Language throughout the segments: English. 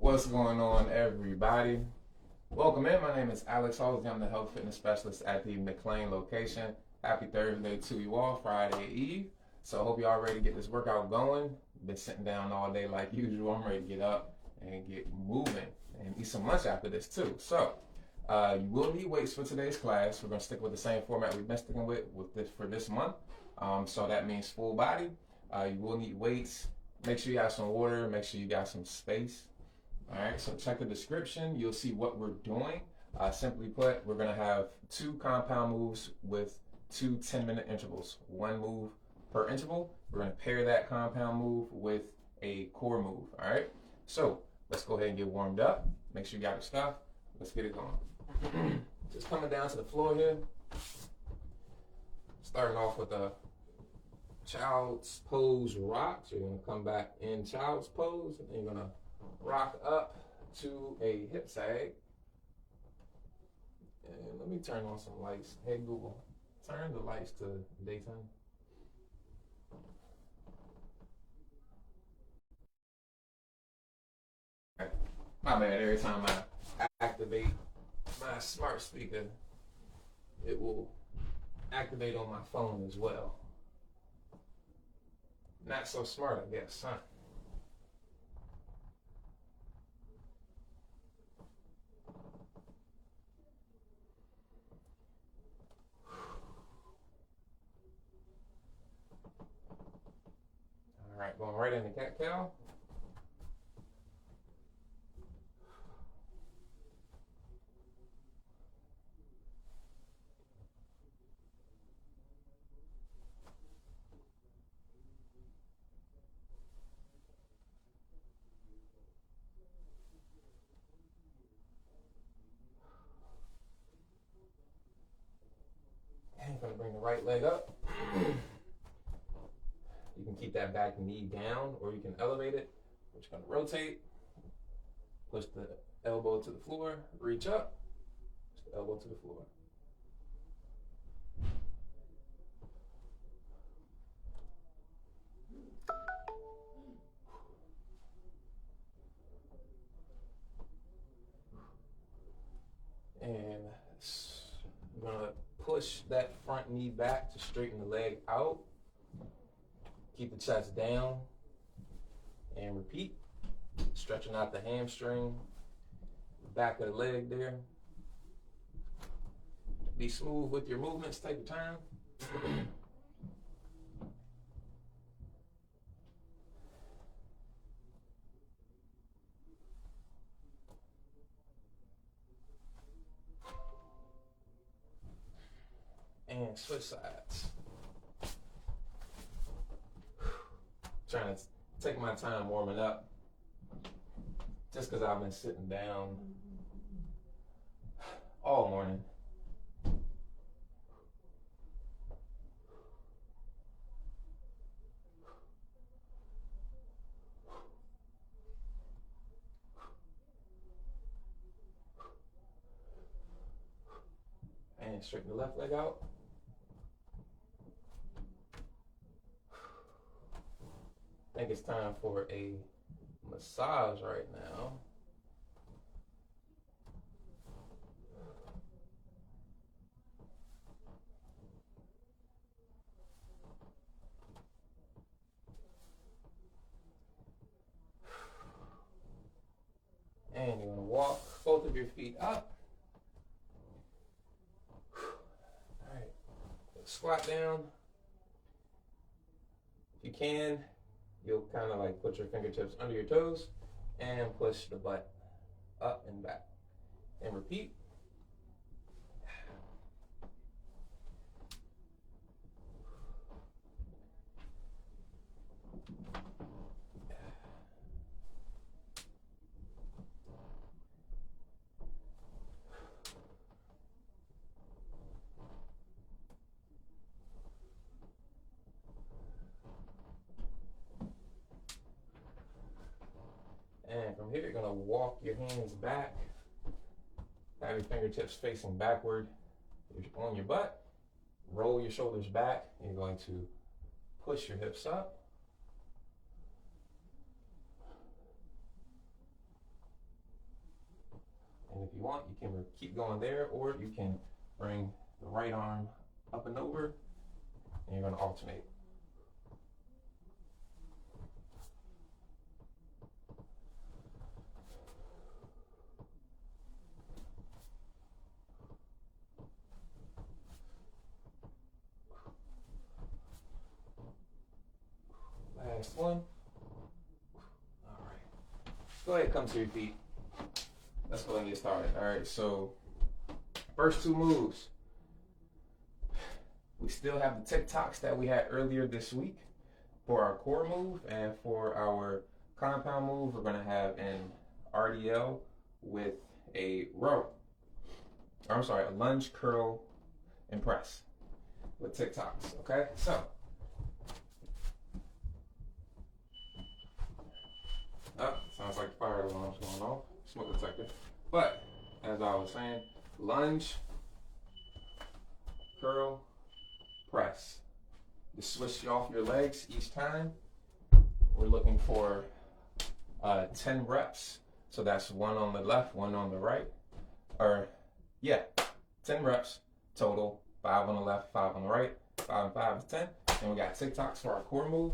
What's going on, everybody? Welcome in. My name is Alex Halsey. I'm the health fitness specialist at the McLean location. Happy Thursday to you all, Friday Eve. So I hope y'all ready to get this workout going. Been sitting down all day like usual. I'm ready to get up and get moving and eat some lunch after this too. So you will need weights for today's class. We're going to stick with the same format we've been sticking with this for this month. So that means full body. You will need weights. Make sure you have some water. Make sure you got some space. All right, so check the description. You'll see what we're doing. Simply put, we're going to have 2 compound moves with 2 10-minute intervals. 1 move per interval. We're going to pair that compound move with a core move. All right, so let's go ahead and get warmed up. Make sure you got your stuff. Let's get it going. Just coming down to the floor here. Starting off with a child's pose rock. So you're going to come back in child's pose, and then you're going to rock up to a hip sag. And let me turn on some lights. Hey Google, turn the lights to daytime. Okay. My bad, every time I activate my smart speaker, it will activate on my phone as well. Not so smart, I guess, huh? All right, going right into cat cow. And I'm gonna bring the right leg up. You can keep that back knee down, or you can elevate it. We're just gonna rotate, push the elbow to the floor, reach up, push the elbow to the floor. And I'm gonna push that front knee back to straighten the leg out. Keep the chest down and repeat. Stretching out the hamstring, back of the leg there. Be smooth with your movements, take your time. And switch sides. Trying to take my time warming up, just because I've been sitting down all morning. And straighten the left leg out. I think it's time for a massage right now. And you're gonna walk both of your feet up. All right, squat down. If you can, you'll kind of like put your fingertips under your toes and push the butt up and back. And repeat. And from here, you're gonna walk your hands back, have your fingertips facing backward. You're on your butt, roll your shoulders back, and you're going to push your hips up. If you want, you can keep going there, or you can bring the right arm up and over, and you're going to alternate. Last one. All right. Go ahead, come to your feet. Let's go and get started. All right, so first two moves. We still have the ticktocks that we had earlier this week for our core move, and for our compound move, we're going to have an RDL with a row. I'm sorry, a lunge, curl, and press with ticktocks. Okay, so sounds like the fire alarm's going off. Smoke detector. But as I was saying, lunge, curl, press. Just switch off your legs each time. We're looking for 10 reps. So that's one on the left, one on the right. 10 reps total. 5 on the left, 5 on the right. 5 and 5 is 10. And we got ticktocks for our core move.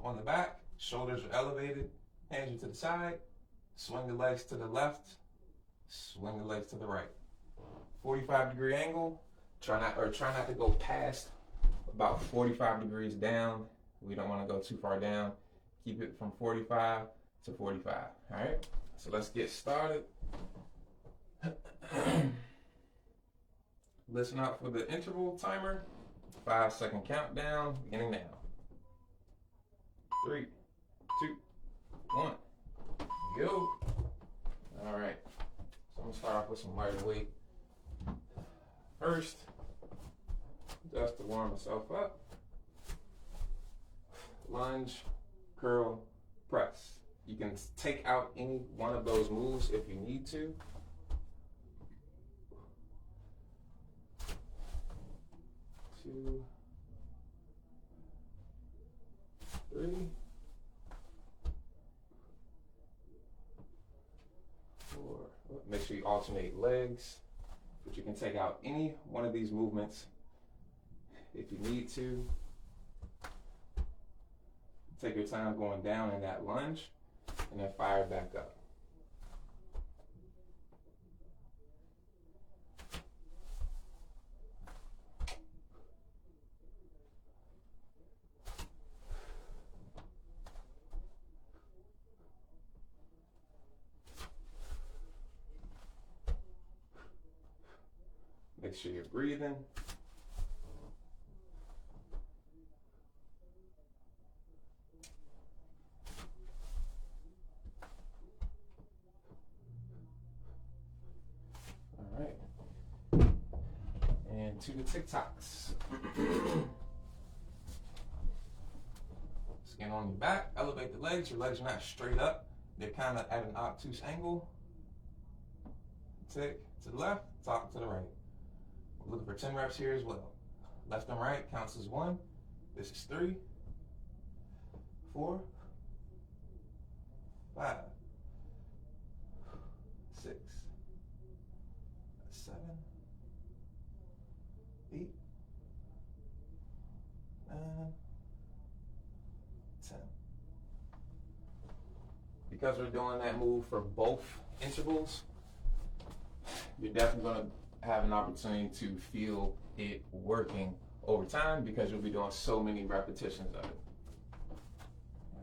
On the back, shoulders are elevated, hands are to the side. Swing the legs to the left, swing the legs to the right. 45-degree angle. Try not to go past about 45 degrees down. We don't want to go too far down. Keep it from 45 to 45. All right. So let's get started. Listen out for the interval timer. 5-second countdown. Beginning now. 3, 2, 1. Go. All right. So I'm gonna start off with some lighter weight. First, just to warm myself up. Lunge, curl, press. You can take out any one of those moves if you need to. 2, 3, 4. Make sure you alternate legs, but you can take out any one of these movements if you need to. Take your time going down in that lunge, and then fire back up. Make sure you're breathing. All right. And to the ticktocks. Skin on your back, elevate the legs. Your legs are not straight up. They're kind of at an obtuse angle. Tick to the left, top to the right. We're looking for 10 reps here as well. Left and right counts as 1. This is 3, 4, 5, 6, 7, 8, 9, 10. Because we're doing that move for both intervals, you're definitely going to have an opportunity to feel it working over time because you'll be doing so many repetitions of it.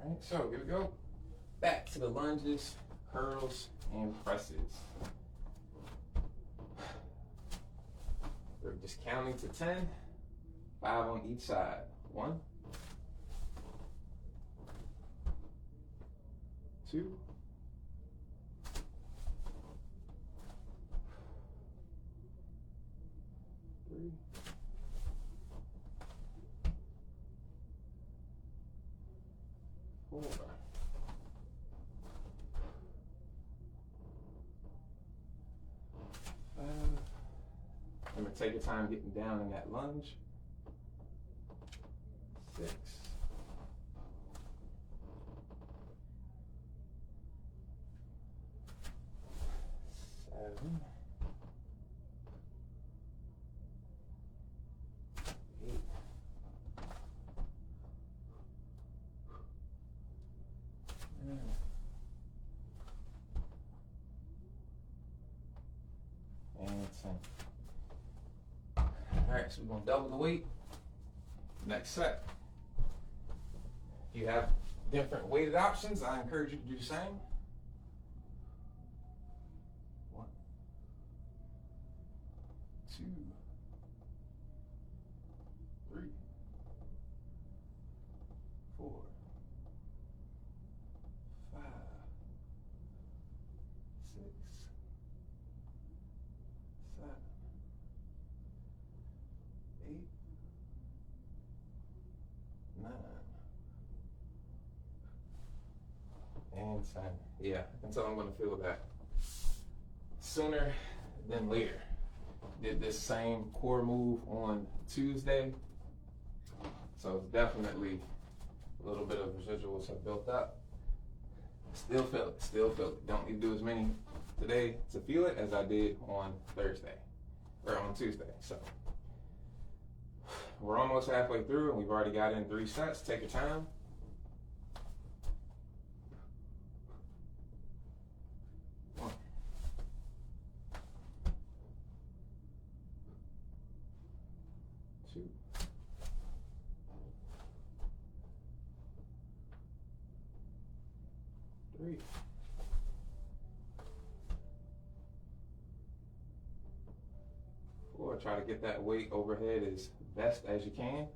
All right, so here we go. Back to the lunges, curls, and presses. We're just counting to 10, 5 on each side. 1, 2, 3, 4, 5. Remember, take your time getting down in that lunge. 6, 7, right, so we're gonna double the weight. Next set. If you have different weighted options, I encourage you to do the same. 1, 2, 3, 4, 5, 6, 7, 8, 9, and 10. Yeah, I can tell I'm going to feel that sooner than later. Did this same core move on Tuesday, so it's definitely a little bit of residuals have built up. Still feel it, still feel it. Don't need to do as many today to feel it as I did on Thursday, or on Tuesday. So we're almost halfway through and we've already got in 3 sets. Take your time. One. 2. 3. 4. Try to get that weight overhead as best as you can.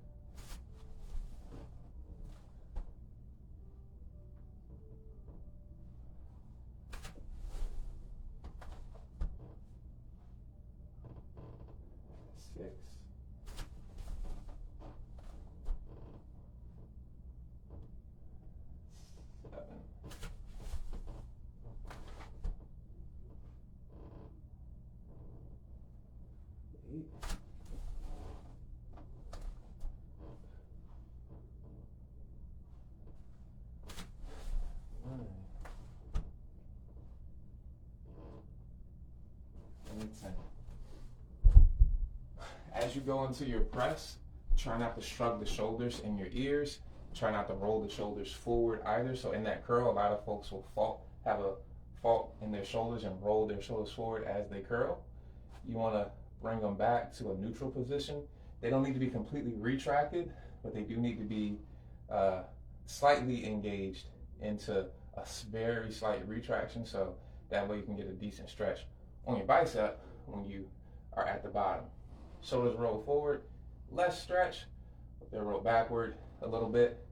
6. 7. 8. 9. And 10. As you go into your press, try not to shrug the shoulders in your ears. Try not to roll the shoulders forward either. So in that curl, a lot of folks will have a fault in their shoulders and roll their shoulders forward as they curl. You want to bring them back to a neutral position. They don't need to be completely retracted, but they do need to be slightly engaged into a very slight retraction, so that way you can get a decent stretch on your bicep when you are at the bottom. Shoulders roll forward, less stretch. They'll roll backward a little bit.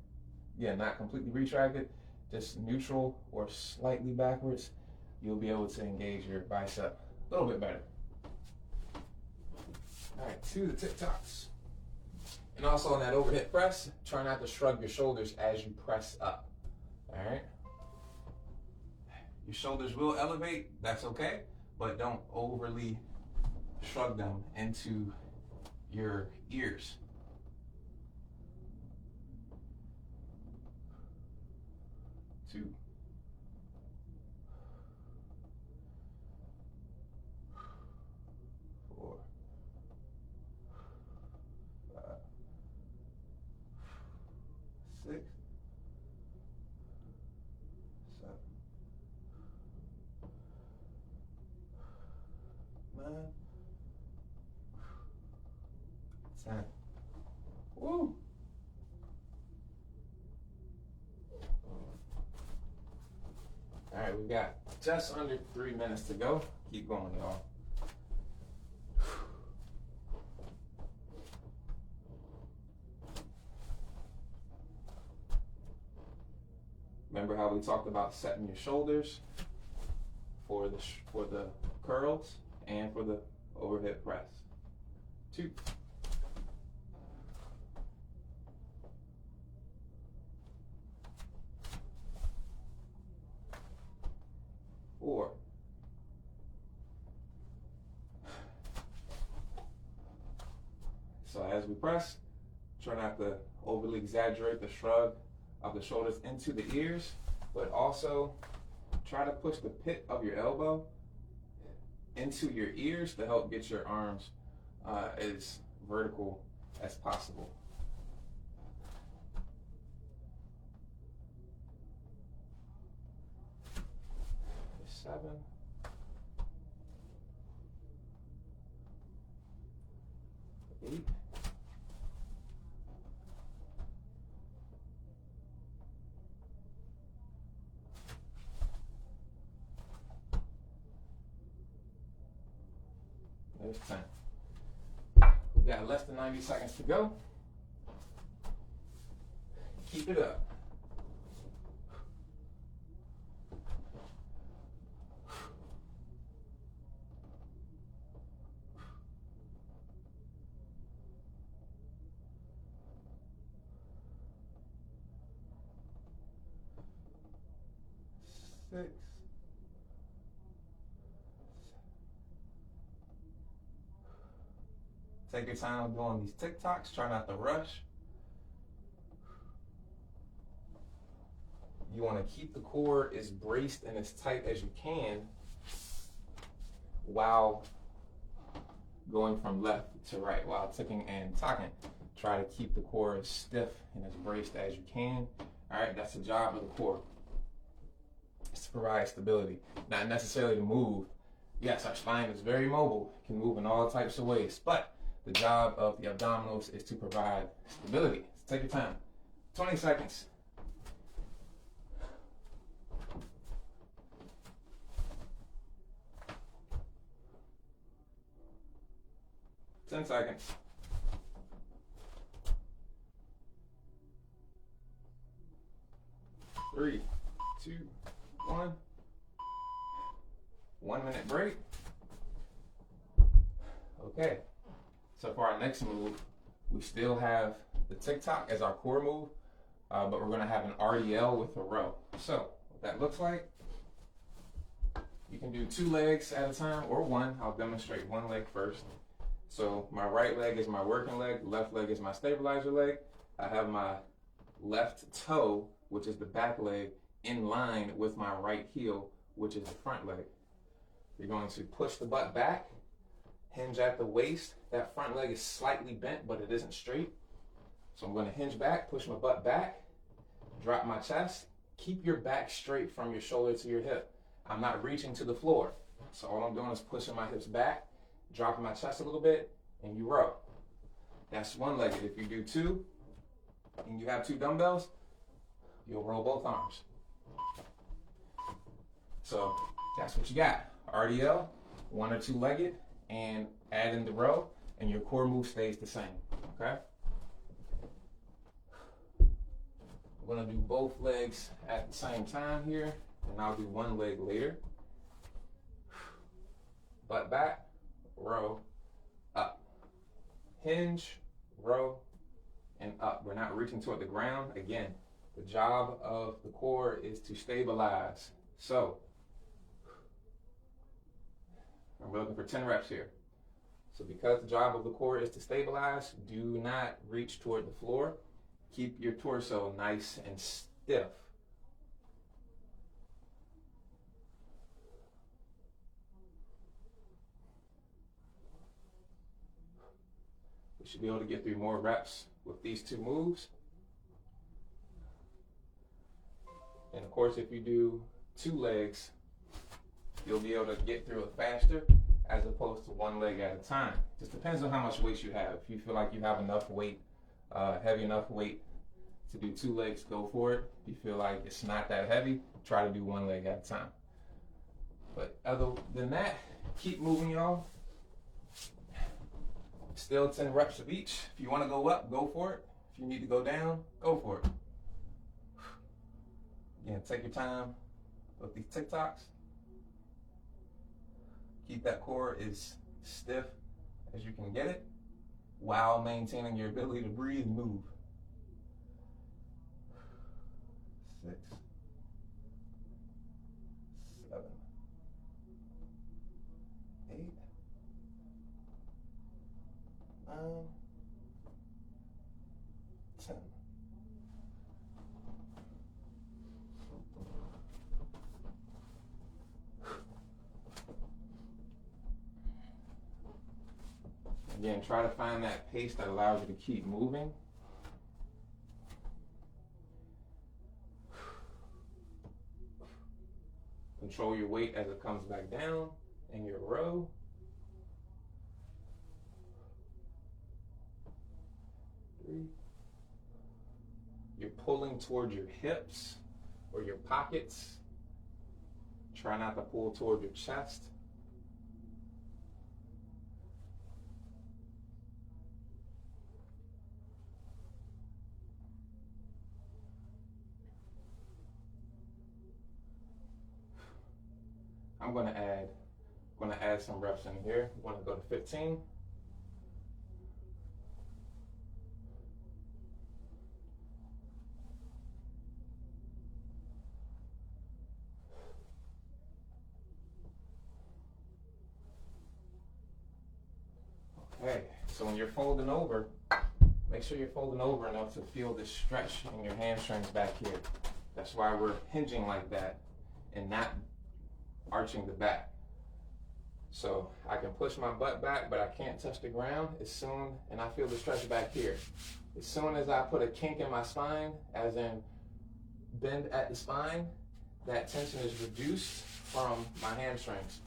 Again, not completely retracted, just neutral or slightly backwards. You'll be able to engage your bicep a little bit better. All right, to the ticktocks. And also on that overhead press, try not to shrug your shoulders as you press up. All right. Your shoulders will elevate, that's okay, but don't overly shrug them into your ears. 2. 4. 5. 6. 7. 9. 10. Woo! All right, we've got just under 3 minutes to go. Keep going, y'all. Remember how we talked about setting your shoulders for the curls and for the overhead press. 2. 4. 'So as we press, try not to overly exaggerate the shrug of the shoulders into the ears, but also try to push the pit of your elbow into your ears to help get your arms as vertical as possible. 7. 8. 8. There's 10. We got less than 90 seconds to go. Keep it up. Six. Take your time doing these ticktocks. Try not to rush. You want to keep the core as braced and as tight as you can while going from left to right, while ticking and tocking. Try to keep the core as stiff and as braced as you can. All right, that's the job of the core. It's to provide stability, not necessarily to move. Yes, our spine is very mobile, it can move in all types of ways, but the job of the abdominals is to provide stability. So take your time. 20 seconds. Ten seconds. 3, 2, 1. 1 minute break. Okay. So for our next move, we still have the tick-tock as our core move, but we're going to have an RDL with a row. So what that looks like, you can do 2 legs at a time or 1. I'll demonstrate 1 leg first. So my right leg is my working leg, left leg is my stabilizer leg. I have my left toe, which is the back leg, in line with my right heel, which is the front leg. You're going to push the butt back, hinge at the waist. That front leg is slightly bent, but it isn't straight. So I'm going to hinge back, push my butt back, drop my chest. Keep your back straight from your shoulder to your hip. I'm not reaching to the floor. So all I'm doing is pushing my hips back, dropping my chest a little bit, and you row. That's one-legged. If you do 2, and you have 2 dumbbells, you'll roll both arms. So that's what you got. RDL, 1 or 2-legged, and add in the row, and your core move stays the same, okay? We're gonna do both legs at the same time here, and I'll do 1 leg later. Butt back, row, up. Hinge, row, and up. We're not reaching toward the ground. Again, the job of the core is to stabilize. So, we're looking for 10 reps here. So because the job of the core is to stabilize, do not reach toward the floor. Keep your torso nice and stiff. We should be able to get through more reps with these 2 moves. And of course, if you do 2 legs, you'll be able to get through it faster as opposed to 1 leg at a time. Just depends on how much weight you have. If you feel like you have enough weight, heavy enough weight to do 2 legs, go for it. If you feel like it's not that heavy, try to do 1 leg at a time. But other than that, keep moving, y'all. Still 10 reps of each. If you want to go up, go for it. If you need to go down, go for it. Again, take your time with these tic-tocs. Keep that core as stiff as you can get it while maintaining your ability to breathe and move. 6, 7, 8, 9, 10. Again, try to find that pace that allows you to keep moving. Control your weight as it comes back down in your row. 3. You're pulling towards your hips or your pockets. Try not to pull toward your chest. I'm going to add some reps in here. I'm going to go to 15. Okay, so when you're folding over, make sure you're folding over enough to feel the stretch in your hamstrings back here. That's why we're hinging like that and not arching the back. So I can push my butt back, but I can't touch the ground and I feel the stretch back here. As soon as I put a kink in my spine, as in bend at the spine, that tension is reduced from my hamstrings.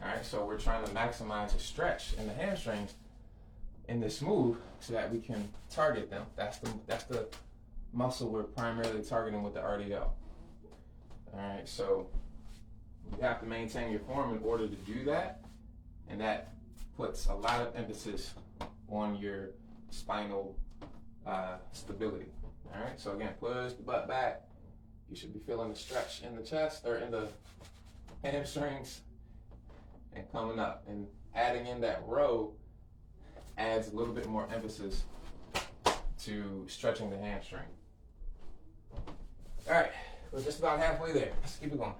All right, so we're trying to maximize the stretch in the hamstrings in this move so that we can target them. That's the muscle we're primarily targeting with the RDL. All right, so you have to maintain your form in order to do that, and that puts a lot of emphasis on your spinal stability. All right, so again, push the butt back. You should be feeling the stretch in the chest or in the hamstrings, and coming up and adding in that row adds a little bit more emphasis to stretching the hamstring. All right, we're just about halfway there. Let's keep it going.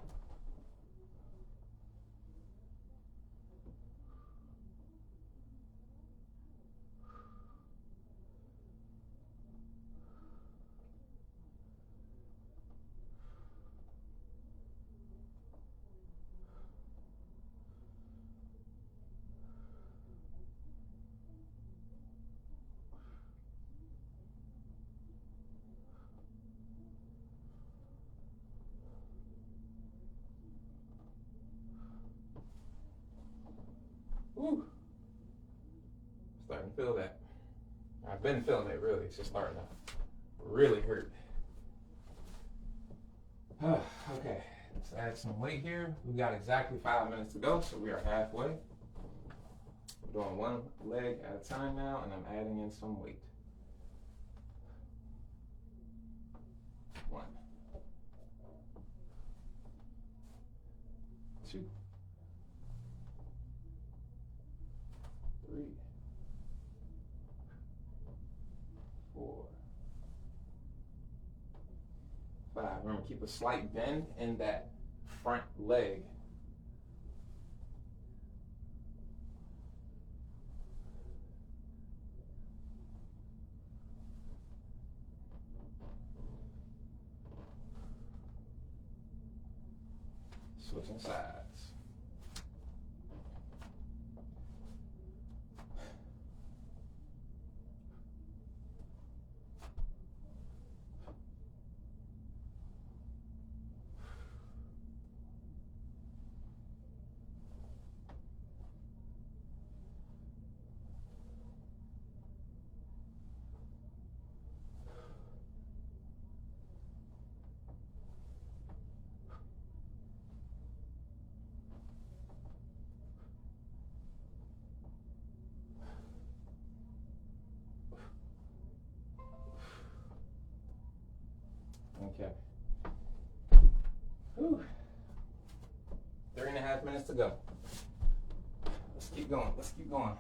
Woo. Starting to feel that. I've been feeling it really. It's just starting to really hurt. Okay, let's add some weight here. We got exactly 5 minutes to go, so we are halfway. We're doing one leg at a time now, and I'm adding in some weight. 1, 2, 3, 4, 5. Remember, keep a slight bend in that front leg. 6. Switching sides. Okay. Whew. 3.5 minutes to go. Let's keep going. Let's keep going.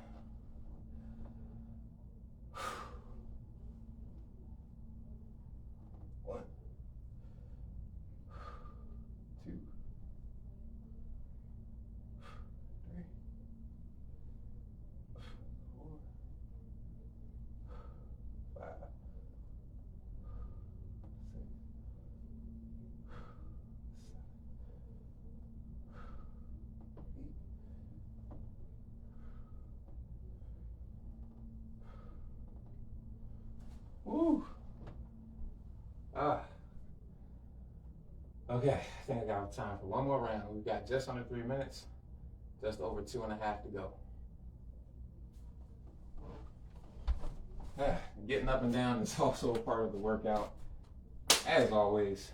1, 2, 3, 4, 5, 6, 7, 8. Woo. Okay, I think I got time for one more round. We've got just under 3 minutes, just over 2.5 to go. Getting up and down is also a part of the workout, as always.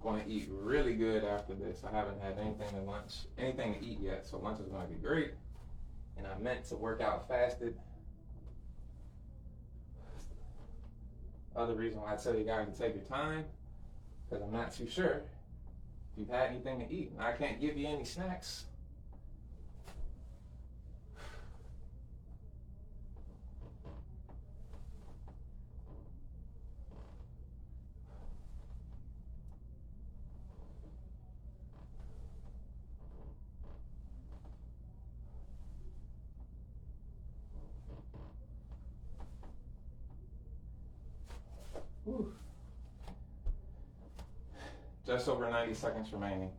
Going to eat really good after this. I haven't had anything to eat yet, so lunch is going to be great. And I meant to work out fasted. Other reason why I tell you guys to take your time, because I'm not too sure if you've had anything to eat. I can't give you any snacks. Whew. Just over 90 seconds remaining.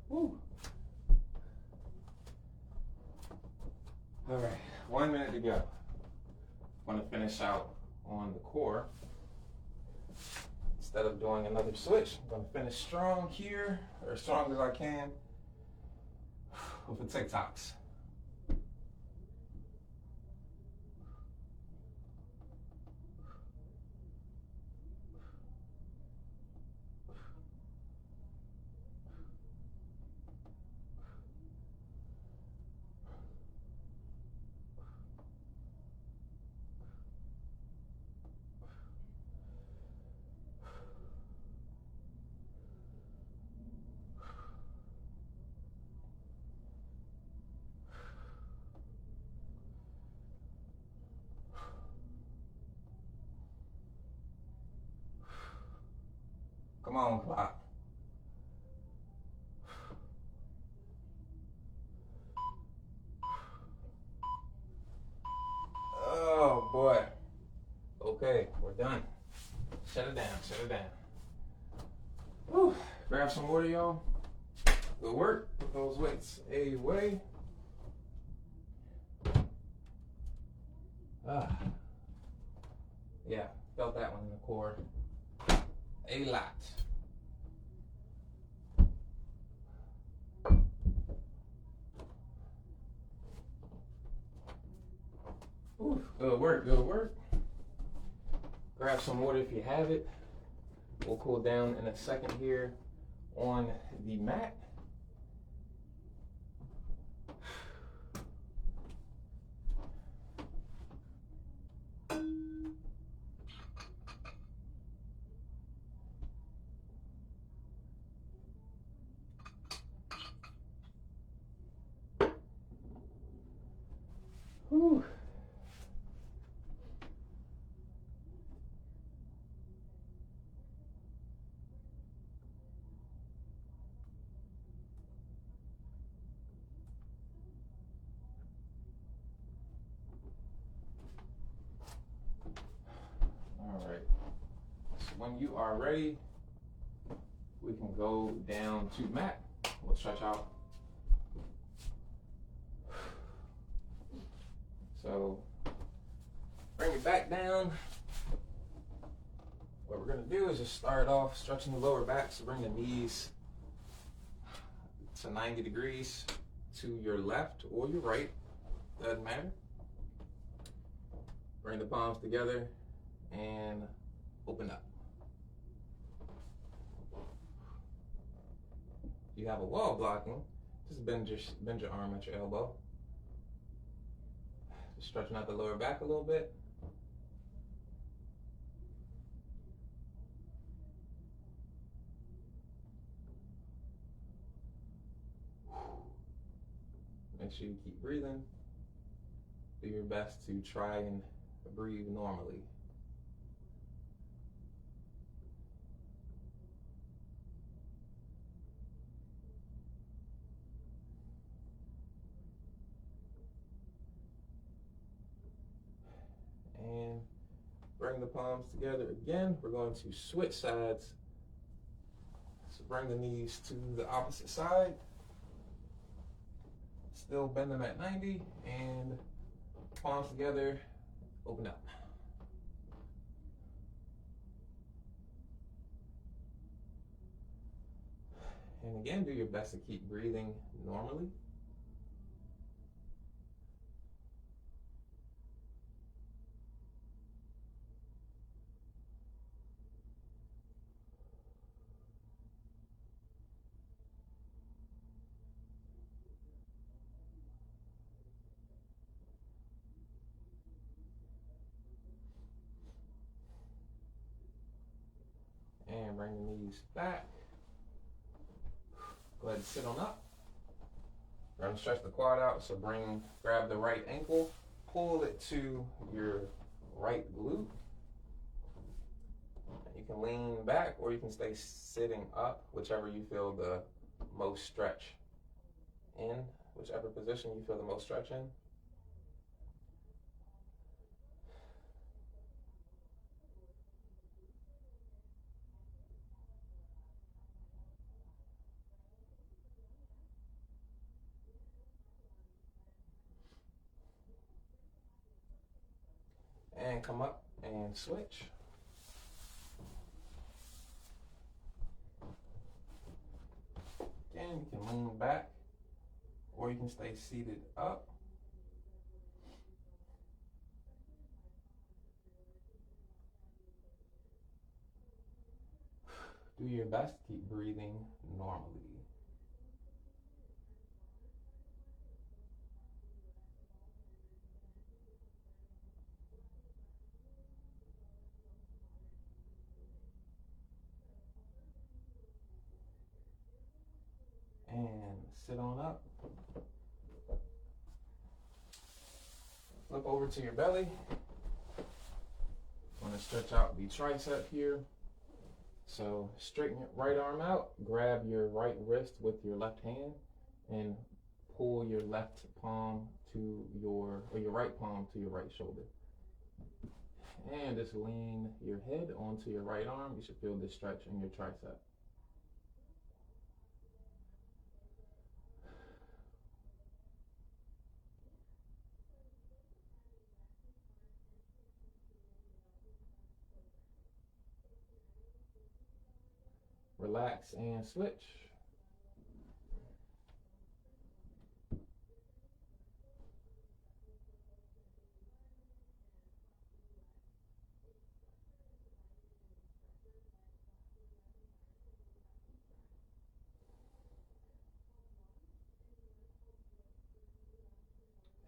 Woo. All right, 1 minute to go. I'm going to finish out on the core. Instead of doing another switch, I'm going to finish strong here, or as strong as I can, with the ticktocks. Come on, clock. Oh boy. Okay, we're done. Shut it down, shut it down. Whew. Grab some water, y'all. Good work. Put those weights away. Yeah, felt that one in the core a lot. Ooh, good work, good work. Grab some water if you have it. We'll cool down in a second here on the mat. Whew. All right. So when you are ready, we can go down to mat. We'll stretch out. So bring it back down. What we're gonna do is just start off stretching the lower back. So bring the knees to 90 degrees to your left or your right, doesn't matter. Bring the palms together and open up. If you have a wall blocking, just bend your arm at your elbow. Just stretching out the lower back a little bit. Make sure you keep breathing. Do your best to try and breathe normally. palms together again. We're going to switch sides. So bring the knees to the opposite side. Still bend them at 90 and palms together, open up. And again, do your best to keep breathing normally. And bring the knees back. Go ahead and sit on up. We're going to stretch the quad out, so grab the right ankle, pull it to your right glute. You can lean back or you can stay sitting up, whichever you feel the most stretch in, whichever position you feel the most stretch in. And come up and switch. Again, you can lean back or you can stay seated up. Do your best to keep breathing normally. And sit on up. Flip over to your belly. Want to stretch out the tricep here. So straighten your right arm out, grab your right wrist with your left hand, and pull your left palm to your right palm to your right shoulder. And just lean your head onto your right arm. You should feel this stretch in your tricep. Relax and switch.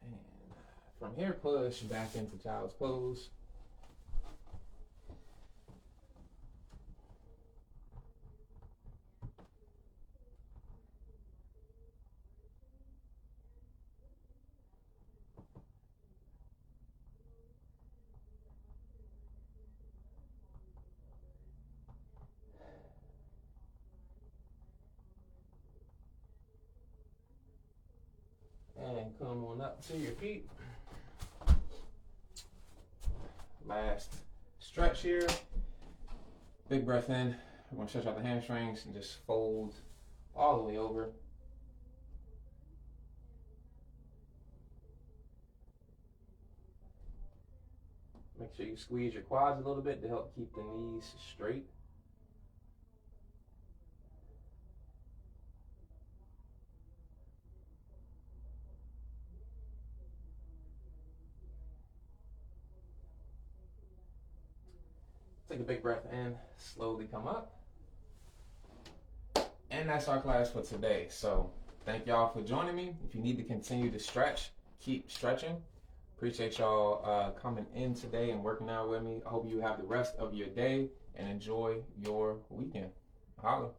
And from here, push back into child's pose. And come on up to your feet. Last stretch here. Big breath in. We're going to stretch out the hamstrings and just fold all the way over. Make sure you squeeze your quads a little bit to help keep the knees straight. Take a big breath in, slowly come up. And that's our class for today. So thank y'all for joining me. If you need to continue to stretch, keep stretching. Appreciate y'all coming in today and working out with me. I hope you have the rest of your day and enjoy your weekend. Holla.